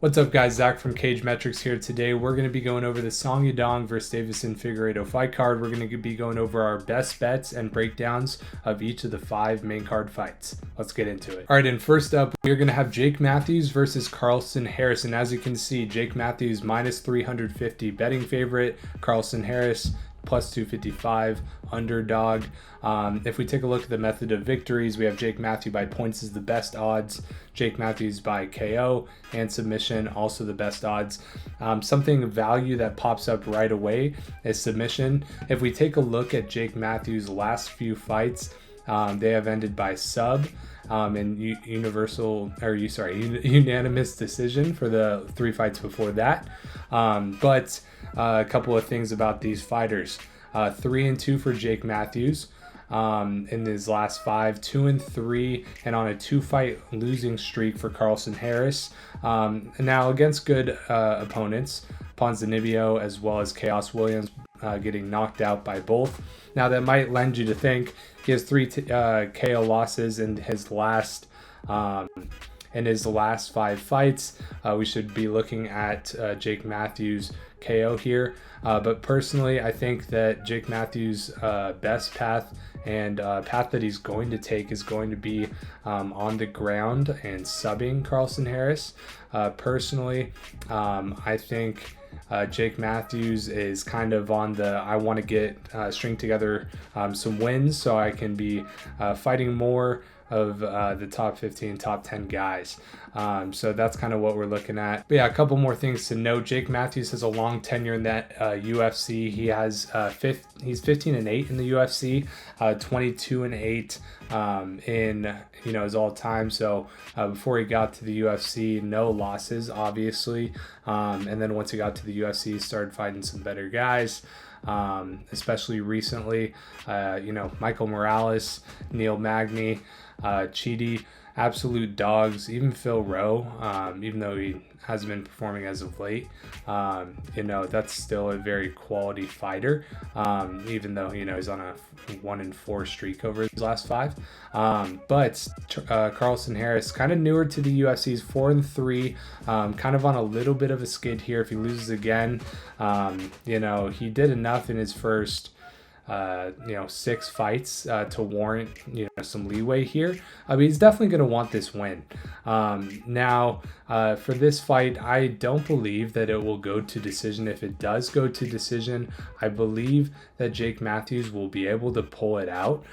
What's up, guys? Zach from Cage Metrics here. Today we're going to be going over the Yadong versus Davison Figueiredo fight card. We're going to be going over our best bets and breakdowns of each of the 5 main card fights. Let's get into it. All right, and first up, we're going to have Jake Matthews versus Carlston Harris. And as you can see, Jake Matthews minus 350 betting favorite, Carlston Harris plus 255 underdog. If we take a look at the method of victories, we have Jake Matthews by points is the best odds, Jake Matthews by KO and submission also the best odds. Something of value that pops up right away is submission. If we take a look at Jake Matthews' last few fights, they have ended by sub and unanimous decision for the 3 fights before that. But a couple of things about these fighters. 3-2 for Jake Matthews in his last 5, 2-3, and on a 2-fight losing streak for Carlston Harris. Now against good opponents, Ponzinibbio as well as Chaos Williams getting knocked out by both. Now that might lend you to think he has 3 KO losses in his last 5 fights. We should be looking at Jake Matthews KO here, but personally I think that Jake Matthews' best path and path that he's going to take is going to be on the ground and subbing Carlston Harris. Personally, I think Jake Matthews is kind of on the I want to get string together some wins so I can be fighting more of the top 15, top 10 guys. So that's kind of what we're looking at. But yeah, a couple more things to note. Jake Matthews has a long tenure in that UFC. He has he's 15-8 in the UFC, 22-8 in his all time. So before he got to the UFC, no losses obviously. And then once he got to the UFC, he started fighting some better guys. Especially recently, Michael Morales, Neil Magny, Chidi, absolute dogs. Even Phil Rowe, even though he hasn't been performing as of late, that's still a very quality fighter. Even though he's on a 1-4 streak over his last 5. But Carlston Harris, kind of newer to the UFC, is 4-3, kind of on a little bit of a skid here. If he loses again, he did enough in his first 6 fights to warrant some leeway here. But he's definitely going to want this win. Now for this fight, I don't believe that it will go to decision. If it does go to decision, I believe that Jake Matthews will be able to pull it out.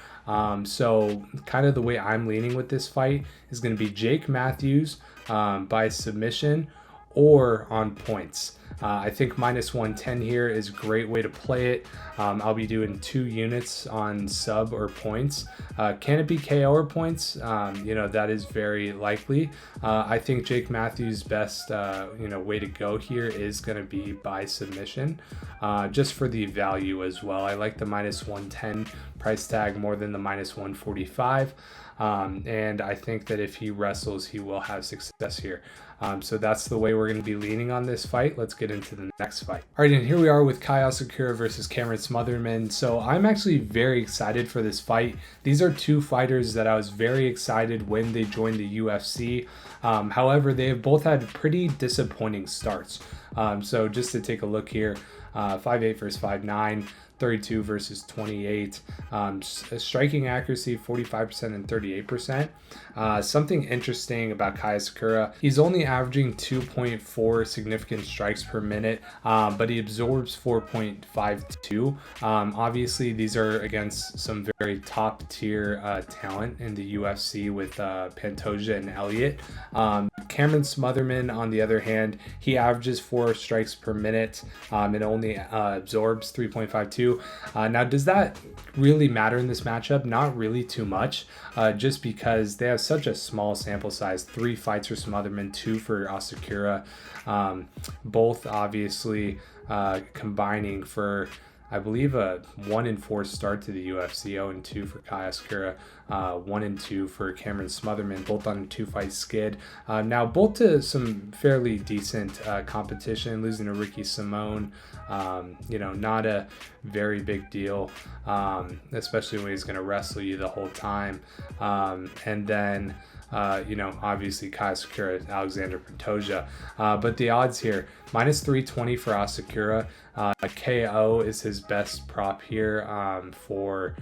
So kind of the way I'm leaning with this fight is going to be Jake Matthews by submission or on points. I think minus 110 here is a great way to play it. I'll be doing 2 units on sub or points. Can it be KO or points? That is very likely. I think Jake Matthews' best way to go here is going to be by submission, just for the value as well. I like the minus 110 price tag more than the minus 145. And I think that if he wrestles, he will have success here. So that's the way we're going to be leaning on this fight. Let's get into the next fight. All right, and here we are with Kai Asakura versus Cameron Smotherman. So I'm actually very excited for this fight. These are 2 fighters that I was very excited when they joined the UFC. However, they have both had pretty disappointing starts. So just to take a look here, 5'8 versus 5'9". 32 versus 28. Striking accuracy 45% and 38%. Something interesting about Kai Asakura, he's only averaging 2.4 significant strikes per minute, but he absorbs 4.52. Obviously, these are against some very top tier talent in the UFC with Pantoja and Elliott. Cameron Smotherman, on the other hand, he averages 4 strikes per minute and only absorbs 3.52. Now, does that really matter in this matchup? Not really too much, just because they have such a small sample size. 3 fights for Smotherman, 2 for Asakura, both obviously combining for, I believe, a 1-4 start to the UFC, 0-2 for Kai Asakura, 1-2 for Cameron Smotherman, both on a 2-fight skid. Now, both to some fairly decent competition, losing to Ricky Simone, not a very big deal, especially when he's going to wrestle you the whole time. And then Obviously Kaya Sakura, Alexander Pantoja. But the odds here, minus 320 for Asakura. KO is his best prop here for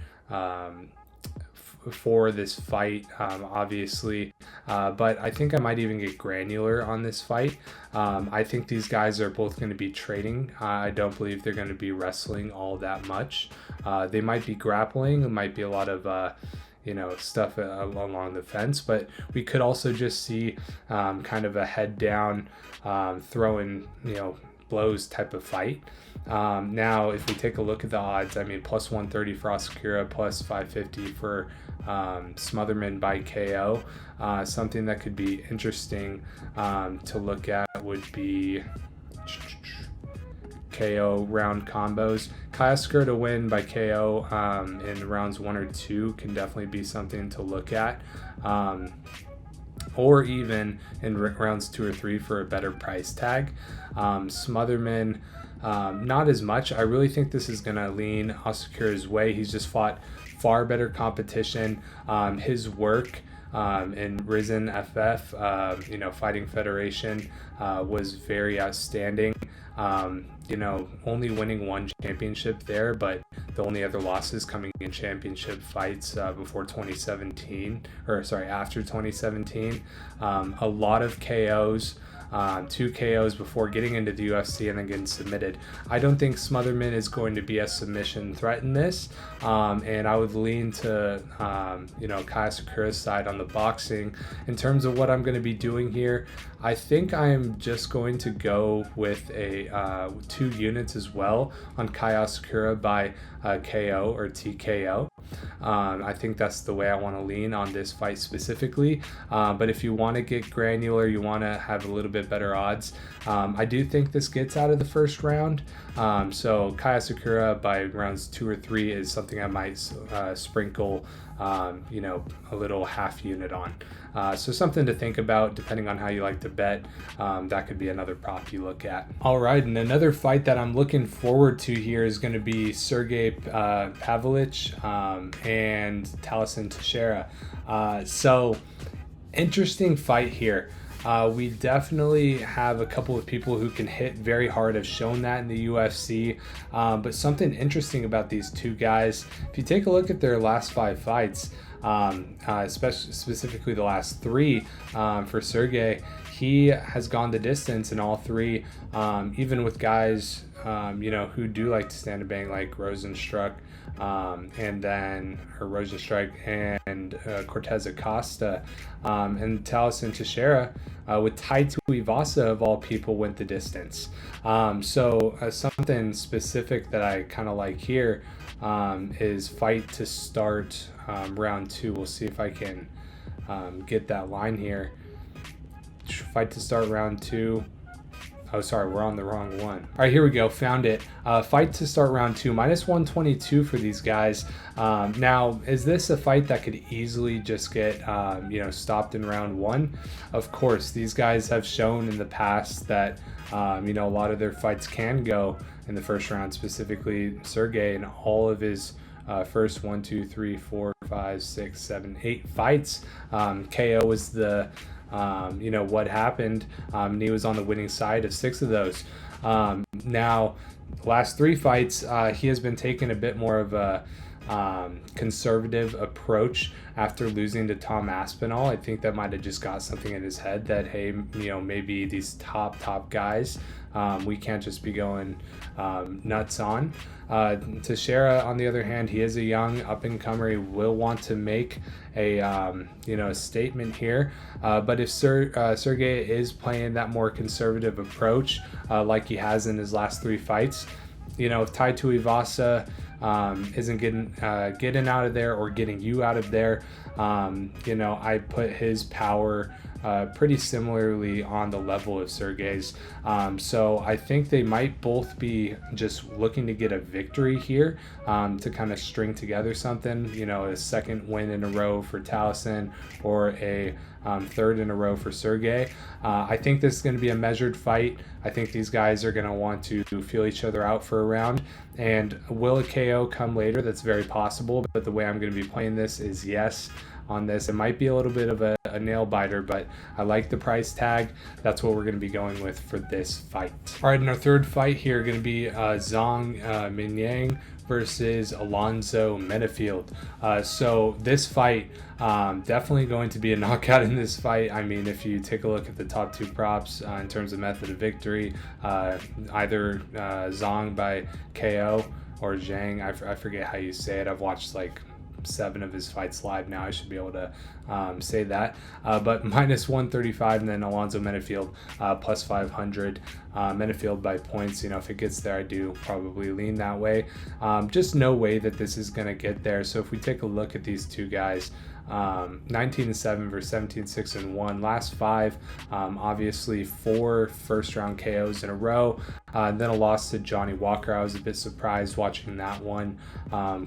this fight, obviously, but I think I might even get granular on this fight. I think these guys are both going to be trading. I don't believe they're going to be wrestling all that much. They might be grappling. It might be a lot of stuff along the fence, but we could also just see kind of a head down, throwing blows type of fight. Now, if we take a look at the odds, I mean, plus 130 for Asakura, plus 550 for Smotherman by KO. Something that could be interesting to look at would be KO round combos. Kaya Sakura to win by KO in rounds 1 or 2 can definitely be something to look at. Or even in rounds 2 or 3 for a better price tag. Smotherman, not as much. I really think this is going to lean Asakura's way. He's just fought far better competition. His work in Risen FF, Fighting Federation, was very outstanding. Only winning one championship there, but the only other losses coming in championship fights after 2017. A lot of KOs. 2 KOs before getting into the UFC and then getting submitted. I don't think Smotherman is going to be a submission threat in this, and I would lean to Kaya Sakura's side on the boxing. In terms of what I'm going to be doing here, I think I'm just going to go with a 2 units as well on Kaya Sakura by KO or TKO. I think that's the way I want to lean on this fight specifically. But if you want to get granular, you want to have a little bit better odds, I do think this gets out of the first round. So Kaya Sakura by rounds 2 or 3 is something I might sprinkle a little half unit on. So something to think about depending on how you like to bet. That could be another prop you look at. All right, and another fight that I'm looking forward to here is going to be Sergey Pavlich and Taliesin Teixeira. So interesting fight here. We definitely have a couple of people who can hit very hard, have shown that in the UFC. But something interesting about these two guys, if you take a look at their last 5 fights, specifically the last 3 for Sergey, he has gone the distance in all 3, even with guys who do like to stand and bang, like Rosenstruck and Cortez Acosta, and Taliesin Teixeira with Tai Tuivasa of all people went the distance. So something specific that I kind of like here is fight to start round 2. We'll see if I can get that line here. Fight to start round 2. Oh, sorry, we're on the wrong one. All right, here we go. Found it. Fight to start round 2, minus 122 for these guys. Now, is this a fight that could easily just get, stopped in round 1? Of course, these guys have shown in the past that, a lot of their fights can go in the first round, specifically Sergey in all of his first 1, 2, 3, 4, 5, 6, 7, 8 fights. KO was the what happened, and he was on the winning side of 6 of those. Now, last 3 fights, he has been taking a bit more of a conservative approach after losing to Tom Aspinall. I think that might have just got something in his head that, hey, maybe these top guys, we can't just be going nuts on. Teixeira, on the other hand, he is a young up-and-comer. He will want to make a statement here. But if Sergey is playing that more conservative approach, like he has in his last 3 fights, if Tai Tuivasa isn't getting out of there or getting you out of there, I put his power pretty similarly on the level of Sergey's. So I think they might both be just looking to get a victory here, to kind of string together something, a second win in a row for Taliesin or a 3rd in a row for Sergey. I think this is going to be a measured fight. I think these guys are going to want to feel each other out for a round. And will a KO come later? That's very possible. But the way I'm going to be playing this is yes. on this. It might be a little bit of a nail biter, but I like the price tag. That's what we're going to be going with for this fight. All right, in our third fight here, going to be Zhang Minyang versus Alonzo Menifield. So this fight, definitely going to be a knockout in this fight. I mean, if you take a look at the top two props in terms of method of victory, either Zhang by KO or Zhang, I forget how you say it. I've watched like 7 of his fights live now. I should be able to say that. But minus 135, and then Alonzo Menifield plus 500. Menifield by points. You know, if it gets there, I do probably lean that way. Just no way that this is going to get there. So if we take a look at these two guys, 19-7 versus 17-6-1. Last 5, obviously 4 first-round KOs in a row. Then a loss to Johnny Walker. I was a bit surprised watching that one.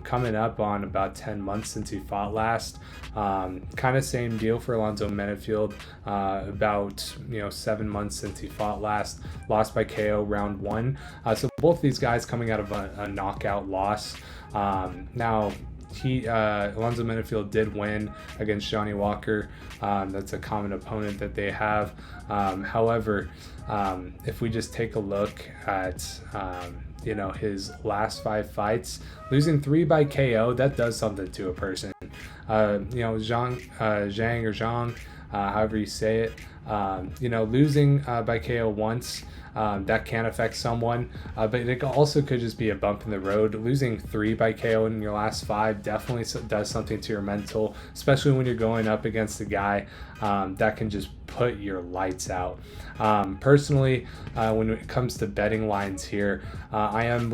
Coming up on about 10 months since he fought last. Kind of same deal for Alonzo Menifield. About 7 months since he fought last. Lost by KO round 1. So both these guys coming out of a knockout loss. Now, Alonzo Menifield did win against Johnny Walker. That's a common opponent that they have. However, if we just take a look at his last 5 fights, losing 3 by KO, that does something to a person. Zhang or Zhang, however you say it, losing by KO once, that can affect someone, but it also could just be a bump in the road. Losing 3 by KO in your last 5 definitely does something to your mental, especially when you're going up against a guy that can just put your lights out. Personally, when it comes to betting lines here, I am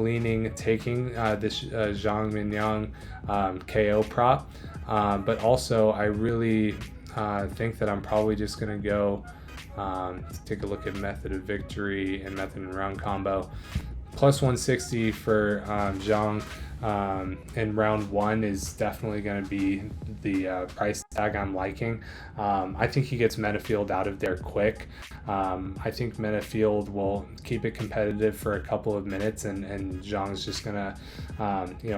taking this Zhang Minyang KO prop, but also I really think that I'm probably just going to go take a look at method of victory and method and round combo. Plus 160 for Zhang in round 1 is definitely going to be the price tag I'm liking. I think he gets Menifield out of there quick. I think Menifield will keep it competitive for a couple of minutes, and Zhang's just going to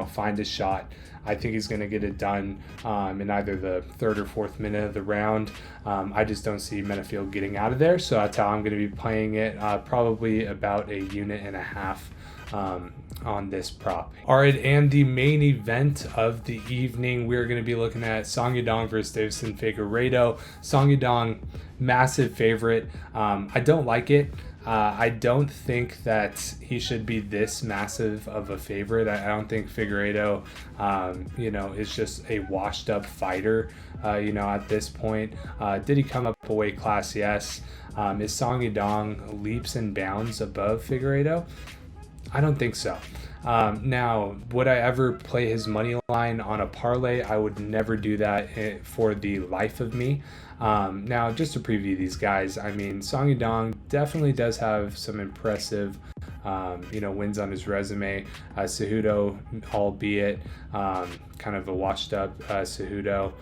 find his shot. I think he's going to get it done in either the 3rd or 4th minute of the round. I just don't see Menifield getting out of there, so that's how I'm going to be playing it. Probably about a unit and a half on this prop. All right, and the main event of the evening, we're going to be looking at Song Yadong versus Deiveson Figueiredo. Song Yadong, massive favorite. I don't like it. I don't think that he should be this massive of a favorite. I don't think Figueiredo, is just a washed up fighter, at this point. Did he come up a weight class? Yes. Is Song Yadong leaps and bounds above Figueiredo? I don't think so. Now, would I ever play his money line on a parlay? I would never do that for the life of me. Now, just to preview these guys, I mean, Song Yadong definitely does have some impressive, wins on his resume. Cejudo, albeit kind of a washed-up Cejudo.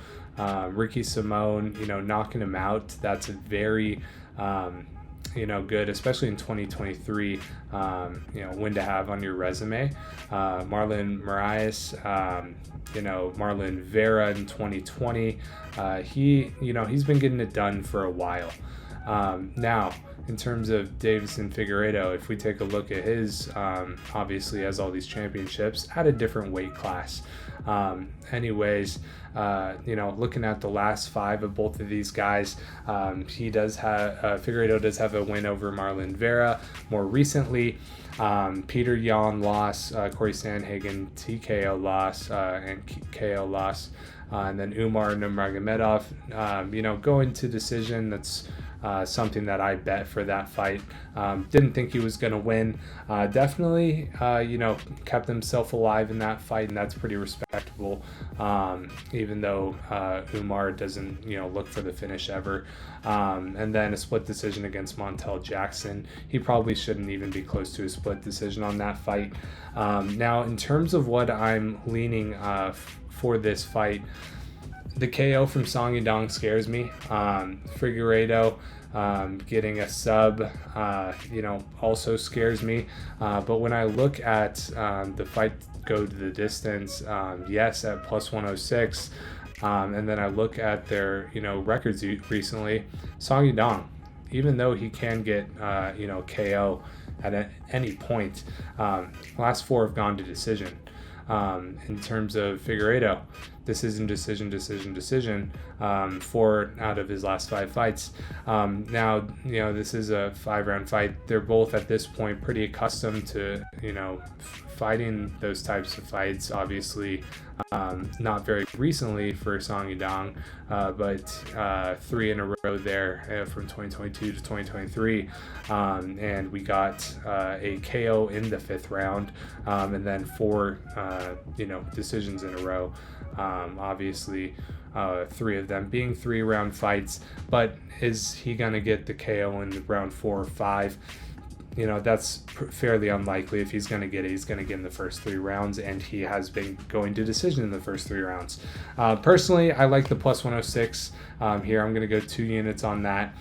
Ricky Simone, knocking him out. That's a very good, especially in 2023, win to have on your resume. Marlon Moraes, Marlon Vera in 2020, he's been getting it done for a while. Now, in terms of Deiveson Figueiredo, if we take a look at his, obviously has all these championships at a different weight class. Looking at the last 5 of both of these guys, he does have, Figueiredo does have a win over Marlon Vera more recently. Peter Yan loss, Corey Sandhagen TKO loss, and KO loss. And then Umar Nurmagomedov, going to decision. That's something that I bet for that fight. Didn't think he was going to win. Definitely, kept himself alive in that fight, and that's pretty respectable, even though Umar doesn't, look for the finish ever. And then a split decision against Montel Jackson. He probably shouldn't even be close to a split decision on that fight. Now, in terms of what I'm leaning for this fight, the KO from Song Yadong scares me. Figueiredo getting a sub, also scares me. But when I look at the fight go to the distance, yes, at plus 106, And then I look at their, records recently. Song Yadong, even though he can get, KO at any point, last 4 have gone to decision. In terms of Figueiredo, decision, 4 out of his last 5 fights. Now, this is a 5-round fight. They're both at this point pretty accustomed to, fighting those types of fights. Obviously, not very recently for Song Yadong, but 3 in a row there from 2022 to 2023. And we got a KO in the 5th round, and then 4, decisions in a row. Obviously, 3 of them being 3-round fights, but is he going to get the KO in round 4 or 5? That's fairly unlikely. If he's going to get it, he's going to get in the first 3 rounds, and he has been going to decision in the first 3 rounds. Personally, I like the plus 106 here. I'm going to go 2 units on that.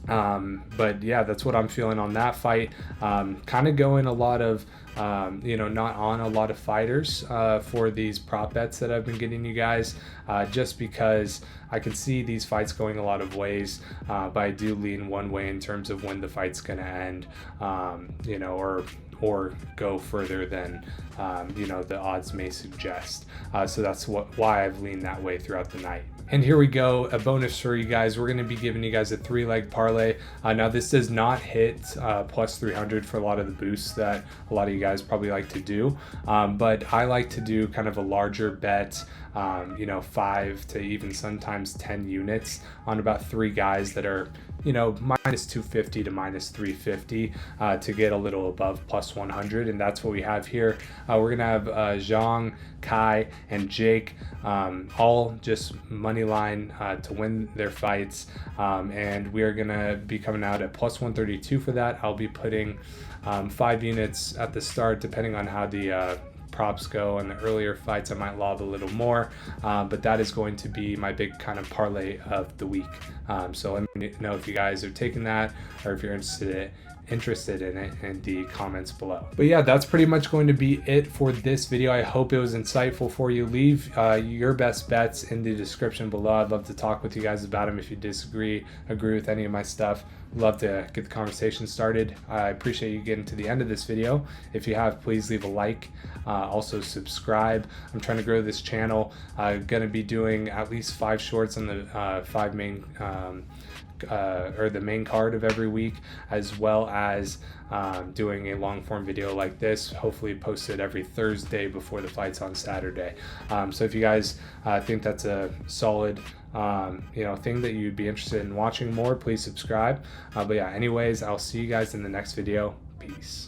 But yeah, that's what I'm feeling on that fight. Kind of going a lot of, not on a lot of fighters for these prop bets that I've been getting you guys, just because I can see these fights going a lot of ways, but I do lean one way in terms of when the fight's going to end, or go further than the odds may suggest. So that's why I've leaned that way throughout the night. And here we go, a bonus for you guys. We're going to be giving you guys a 3-leg parlay. Now this does not hit plus 300 for a lot of the boosts that a lot of you guys probably like to do, but I like to do kind of a larger bet, 5 to even sometimes 10 units on about 3 guys that are minus 250 to minus 350 to get a little above plus 100, and that's what we have here. We're gonna have Zhang, Kai, and Jake, all just money line to win their fights, and we are gonna be coming out at plus 132 for that. I'll be putting 5 units at the start, depending on how the props go. And the earlier fights I might lob a little more, but that is going to be my big kind of parlay of the week. So let me know if you guys are taking that, or if you're interested in it in the comments below. But yeah, that's pretty much going to be it for this video. I hope it was insightful for you. Leave your best bets in the description below. I'd love to talk with you guys about them. If you agree with any of my stuff, love to get the conversation started. I appreciate you getting to the end of this video. If you have, please leave a like. Also subscribe. I'm trying to grow this channel. I'm gonna be doing at least 5 shorts on the 5 main or the main card of every week, as well as doing a long form video like this, hopefully posted every Thursday before the fights on Saturday. So if you guys think that's a solid thing that you'd be interested in watching more, please subscribe. But yeah, anyways, I'll see you guys in the next video. Peace.